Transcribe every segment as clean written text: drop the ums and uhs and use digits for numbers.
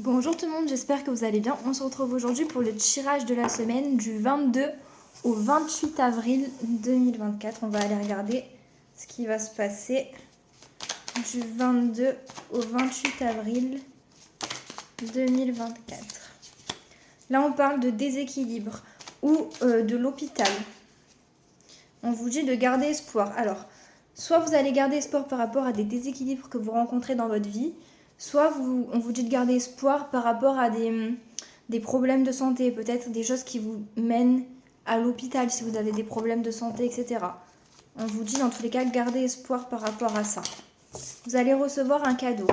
Bonjour tout le monde, j'espère que vous allez bien. On se retrouve aujourd'hui pour le tirage de la semaine du 22 au 28 avril 2024. On va aller regarder ce qui va se passer du 22 au 28 avril 2024. Là, on parle de déséquilibre ou de l'hôpital. On vous dit de garder espoir. Alors, soit vous allez garder espoir par rapport à des déséquilibres que vous rencontrez dans votre vie, soit on vous dit de garder espoir par rapport à des problèmes de santé, peut-être des choses qui vous mènent à l'hôpital si vous avez des problèmes de santé, etc. On vous dit dans tous les cas, gardez espoir par rapport à ça. Vous allez recevoir un cadeau.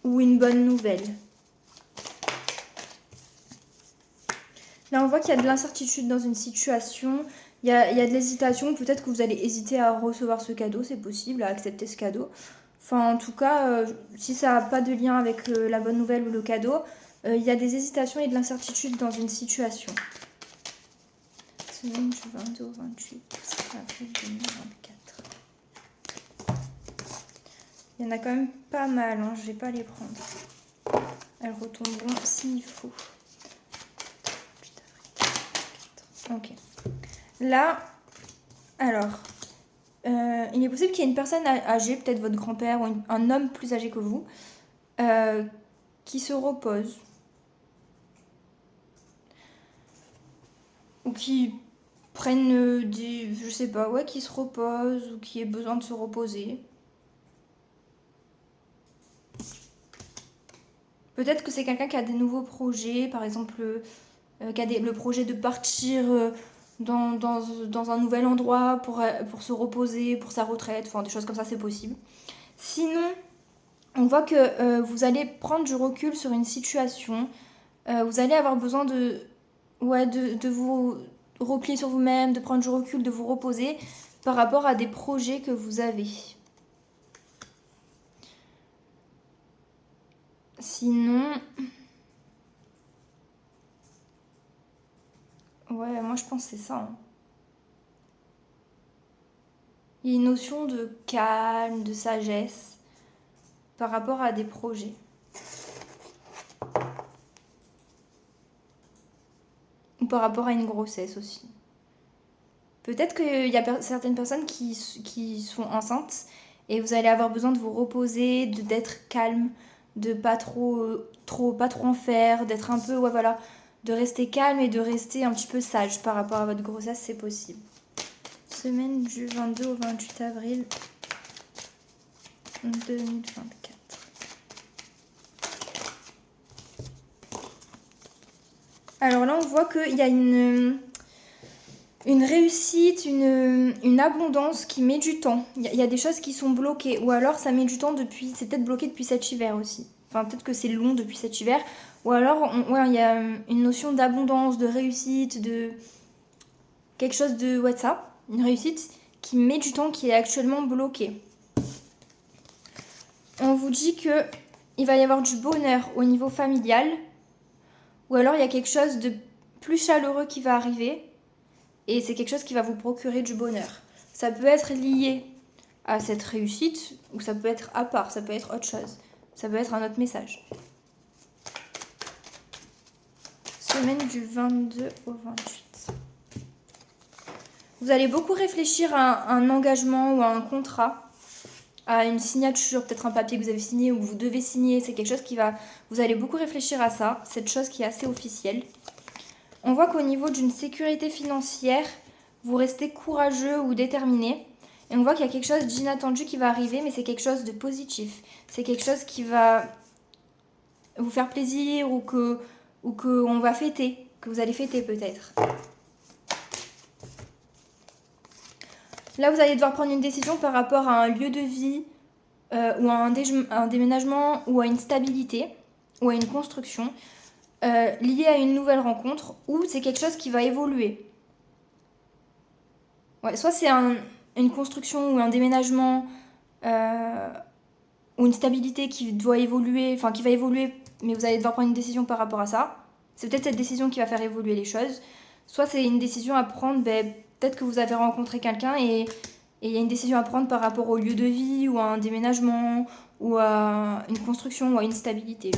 Ou une bonne nouvelle. Là, on voit qu'il y a de l'incertitude dans une situation. Il y a de l'hésitation. Peut-être que vous allez hésiter à recevoir ce cadeau. C'est possible, à accepter ce cadeau. Enfin, en tout cas, si ça n'a pas de lien avec la bonne nouvelle ou le cadeau, il y a des hésitations et de l'incertitude dans une situation. Semaine du 22 au 28 avril 2024. Il y en a quand même pas mal. Hein. Je ne vais pas les prendre. Elles retomberont s'il faut. Ok. Là, alors, il est possible qu'il y ait une personne âgée, peut-être votre grand-père ou un homme plus âgé que vous, qui se repose. Ou qui prennent je sais pas, ouais, qui se repose ou qui ait besoin de se reposer. Peut-être que c'est quelqu'un qui a des nouveaux projets, par exemple, qui a le projet de partir dans un nouvel endroit pour se reposer, pour sa retraite, enfin des choses comme ça, c'est possible. Sinon, on voit que vous allez prendre du recul sur une situation, vous allez avoir besoin de vous replier sur vous-même, de prendre du recul, de vous reposer par rapport à des projets que vous avez. Sinon, ouais, moi je pense que c'est ça. Hein. Il y a une notion de calme, de sagesse par rapport à des projets. Ou par rapport à une grossesse aussi. Peut-être qu'il y a certaines personnes qui sont enceintes et vous allez avoir besoin de vous reposer, d'être calme, de pas trop en faire, d'être un peu, ouais voilà, de rester calme et de rester un petit peu sage par rapport à votre grossesse, c'est possible. Semaine du 22 au 28 avril 2024. Alors là, on voit qu'il y a une réussite, une abondance qui met du temps. Il y a des choses qui sont bloquées. Ou alors ça met du temps depuis... C'est peut-être bloqué depuis cet hiver aussi. Enfin, peut-être que c'est long depuis cet hiver. Ou alors, il y a une notion d'abondance, de réussite, de... quelque chose de... Ouais, de ça. Une réussite qui met du temps, qui est actuellement bloquée. On vous dit que il va y avoir du bonheur au niveau familial. Ou alors, il y a quelque chose de plus chaleureux qui va arriver. Et c'est quelque chose qui va vous procurer du bonheur. Ça peut être lié à cette réussite ou ça peut être à part, ça peut être autre chose. Ça peut être un autre message. Semaine du 22 au 28. Vous allez beaucoup réfléchir à un engagement ou à un contrat, à une signature, peut-être un papier que vous avez signé ou que vous devez signer. C'est quelque chose qui va... Vous allez beaucoup réfléchir à ça, cette chose qui est assez officielle. On voit qu'au niveau d'une sécurité financière, vous restez courageux ou déterminé. Et on voit qu'il y a quelque chose d'inattendu qui va arriver, mais c'est quelque chose de positif. C'est quelque chose qui va vous faire plaisir ou que on va fêter, que vous allez fêter peut-être. Là, vous allez devoir prendre une décision par rapport à un lieu de vie ou à un déménagement ou à une stabilité ou à une construction. Lié à une nouvelle rencontre ou c'est quelque chose qui va évoluer. Ouais, soit c'est une construction ou un déménagement ou une stabilité qui doit évoluer, enfin qui va évoluer, mais vous allez devoir prendre une décision par rapport à ça. C'est peut-être cette décision qui va faire évoluer les choses. Soit c'est une décision à prendre, peut-être que vous avez rencontré quelqu'un et Et il y a une décision à prendre par rapport au lieu de vie, ou à un déménagement, ou à une construction, ou à une stabilité.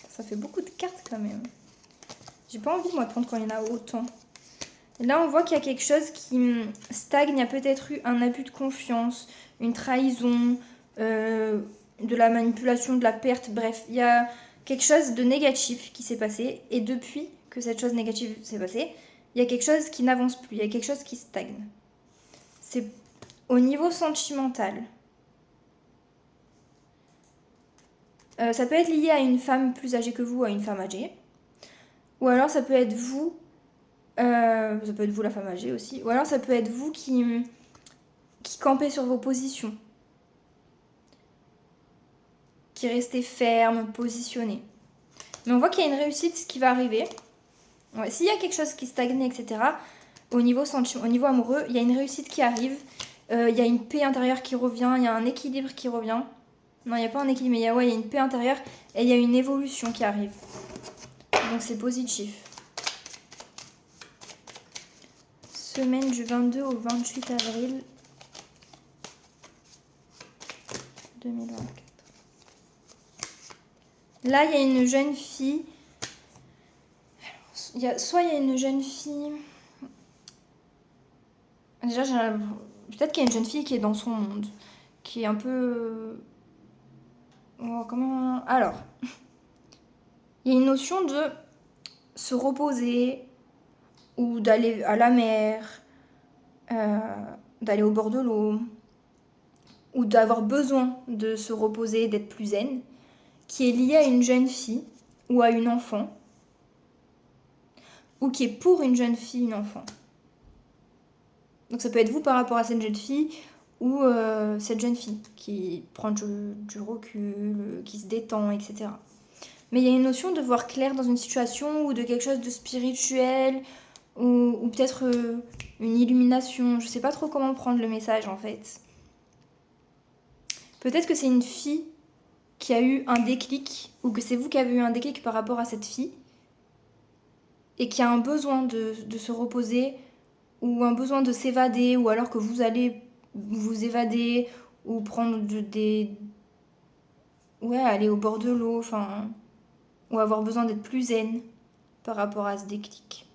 Ça fait beaucoup de cartes quand même. J'ai pas envie, moi, de prendre quand il y en a autant. Là, on voit qu'il y a quelque chose qui stagne. Il y a peut-être eu un abus de confiance, une trahison, de la manipulation, de la perte. Bref, il y a quelque chose de négatif qui s'est passé. Et depuis que cette chose négative s'est passée, il y a quelque chose qui n'avance plus. Il y a quelque chose qui stagne. C'est au niveau sentimental. Ça peut être lié à une femme plus âgée que vous ou à une femme âgée. Ou alors ça peut être vous. Ça peut être vous la femme âgée aussi. Ou alors ça peut être vous qui campez sur vos positions. Qui restez ferme, positionné. Mais on voit qu'il y a une réussite qui va arriver. Ouais, s'il y a quelque chose qui stagne, etc., au niveau amoureux, il y a une réussite qui arrive. Il y a une paix intérieure qui revient. Il y a un équilibre qui revient. Non, il n'y a pas un équilibre, mais il y a une paix intérieure. Et il y a une évolution qui arrive. Donc c'est positif. Semaine du 22 au 28 avril 2024. Là, il y a une jeune fille. Soit il y a une jeune fille. Déjà, peut-être qu'il y a une jeune fille qui est dans son monde. Qui est un peu. Comment. Alors. Il y a une notion de se reposer. Ou d'aller à la mer. D'aller au bord de l'eau. Ou d'avoir besoin de se reposer, d'être plus zen. Qui est liée à une jeune fille. Ou à une enfant. Ou qui est pour une jeune fille, une enfant. Donc ça peut être vous par rapport à cette jeune fille ou cette jeune fille qui prend du recul, qui se détend, etc. Mais il y a une notion de voir clair dans une situation ou de quelque chose de spirituel ou peut-être une illumination. Je sais pas trop comment prendre le message en fait. Peut-être que c'est une fille qui a eu un déclic ou que c'est vous qui avez eu un déclic par rapport à cette fille et qui a un besoin de se reposer ou un besoin de s'évader, ou alors que vous allez vous évader, ou prendre aller au bord de l'eau, enfin, ou avoir besoin d'être plus zen par rapport à ce déclic.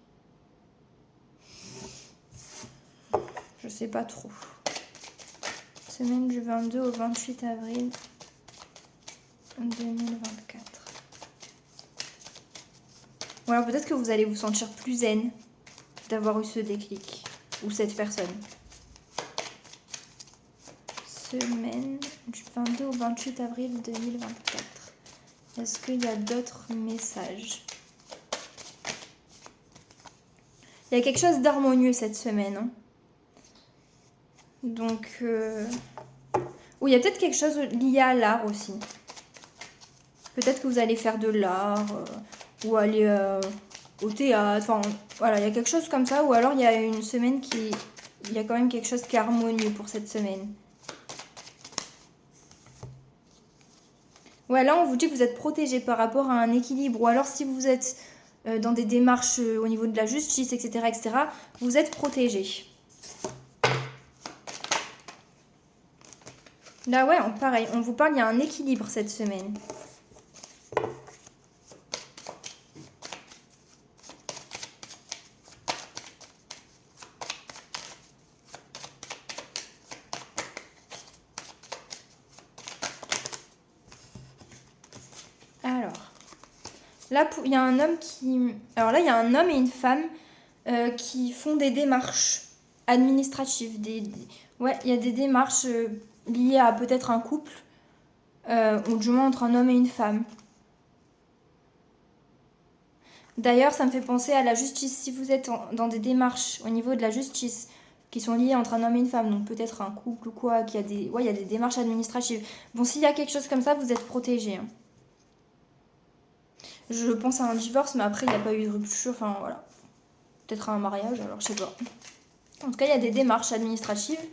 Je sais pas trop. Semaine du 22 au 28 avril 2024. Ou alors peut-être que vous allez vous sentir plus zen d'avoir eu ce déclic, ou cette personne. Semaine du 22 au 28 avril 2024. Est-ce qu'il y a d'autres messages? Il y a quelque chose d'harmonieux cette semaine. Hein. Donc, ou il y a peut-être quelque chose lié à l'art aussi. Peut-être que vous allez faire de l'art, ou aller au théâtre. Enfin, voilà, il y a quelque chose comme ça. Ou alors il y a une semaine qui... Il y a quand même quelque chose qui est harmonieux pour cette semaine. Ouais, là on vous dit que vous êtes protégé par rapport à un équilibre. Ou alors si vous êtes dans des démarches au niveau de la justice, etc., vous êtes protégé. Là ouais, pareil, on vous parle, il y a un équilibre cette semaine. Là, il y a un homme qui... Alors là, il y a un homme et une femme qui font des démarches administratives. Ouais, il y a des démarches liées à peut-être un couple, ou du moins entre un homme et une femme. D'ailleurs, ça me fait penser à la justice. Si vous êtes dans des démarches au niveau de la justice qui sont liées entre un homme et une femme, donc peut-être un couple ou quoi, il y a des démarches administratives. Bon, s'il y a quelque chose comme ça, vous êtes protégé. Hein. Je pense à un divorce, mais après, il n'y a pas eu de rupture. Enfin, voilà. Peut-être à un mariage, alors je sais pas. En tout cas, il y a des démarches administratives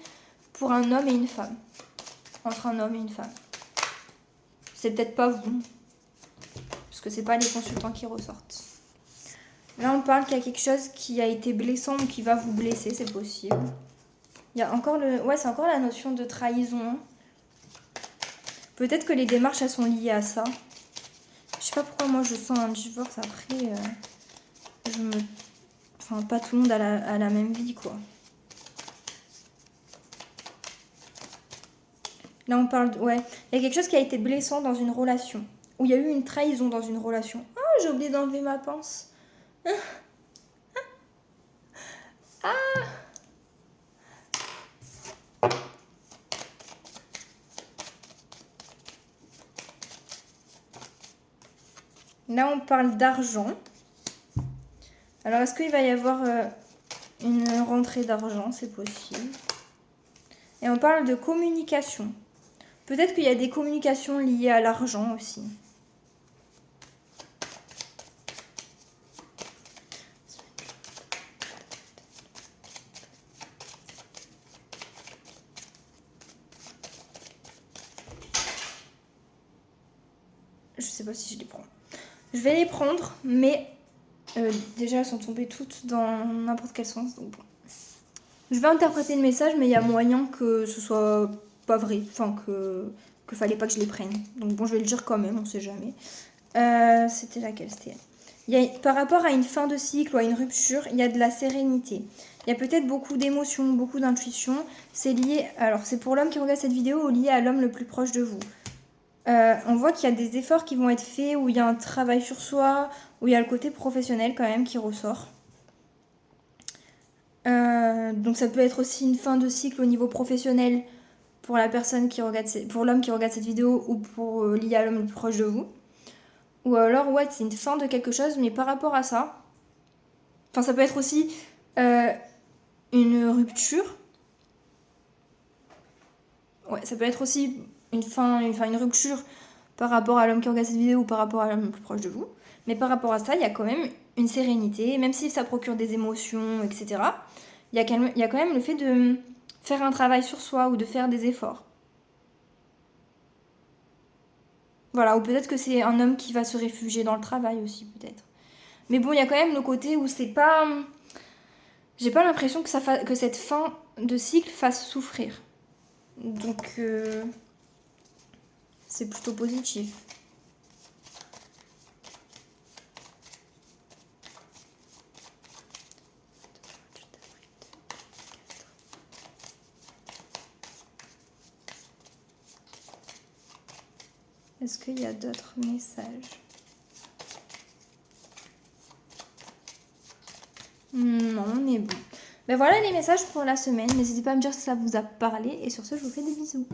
pour un homme et une femme. Entre un homme et une femme. C'est peut-être pas vous. Parce que c'est pas les consultants qui ressortent. Là, on parle qu'il y a quelque chose qui a été blessant ou qui va vous blesser, c'est possible. Il y a encore le... Ouais, c'est encore la notion de trahison. Peut-être que les démarches, elles sont liées à ça. Je sais pas pourquoi moi je sens un divorce après. Enfin, pas tout le monde a la même vie, quoi. Là, on parle... Ouais, il y a quelque chose qui a été blessant dans une relation. Ou il y a eu une trahison dans une relation. Ah, j'ai oublié d'enlever ma pince. Là, on parle d'argent. Alors, est-ce qu'il va y avoir une rentrée d'argent? C'est possible. Et on parle de communication. Peut-être qu'il y a des communications liées à l'argent aussi. Je sais pas si je les prends. Je vais les prendre, mais déjà elles sont tombées toutes dans n'importe quel sens. Donc bon. Je vais interpréter le message, mais il y a moyen que ce soit pas vrai. Enfin, que fallait pas que je les prenne. Donc bon, je vais le dire quand même, on sait jamais. C'était laquelle? C'était... par rapport à une fin de cycle ou à une rupture, il y a de la sérénité. Il y a peut-être beaucoup d'émotions, beaucoup d'intuition. C'est lié... Alors, c'est pour l'homme qui regarde cette vidéo ou lié à l'homme le plus proche de vous. On voit qu'il y a des efforts qui vont être faits, où il y a un travail sur soi, où il y a le côté professionnel quand même qui ressort. Donc ça peut être aussi une fin de cycle au niveau professionnel pour la personne qui regarde, pour l'homme qui regarde cette vidéo ou pour lié à l'homme le plus proche de vous. Ou alors ouais, c'est une fin de quelque chose, mais par rapport à ça, enfin ça peut être aussi une rupture. Ouais, ça peut être aussi une rupture par rapport à l'homme qui regarde cette vidéo ou par rapport à l'homme le plus proche de vous. Mais par rapport à ça, il y a quand même une sérénité, même si ça procure des émotions, etc. Il y a quand même le fait de faire un travail sur soi ou de faire des efforts. Voilà, ou peut-être que c'est un homme qui va se réfugier dans le travail aussi, peut-être. Mais bon, il y a quand même le côté où c'est pas... J'ai pas l'impression que cette fin de cycle fasse souffrir. Donc, c'est plutôt positif. Est-ce qu'il y a d'autres messages? Non, on est bon. Ben voilà les messages pour la semaine. N'hésitez pas à me dire si ça vous a parlé. Et sur ce, je vous fais des bisous.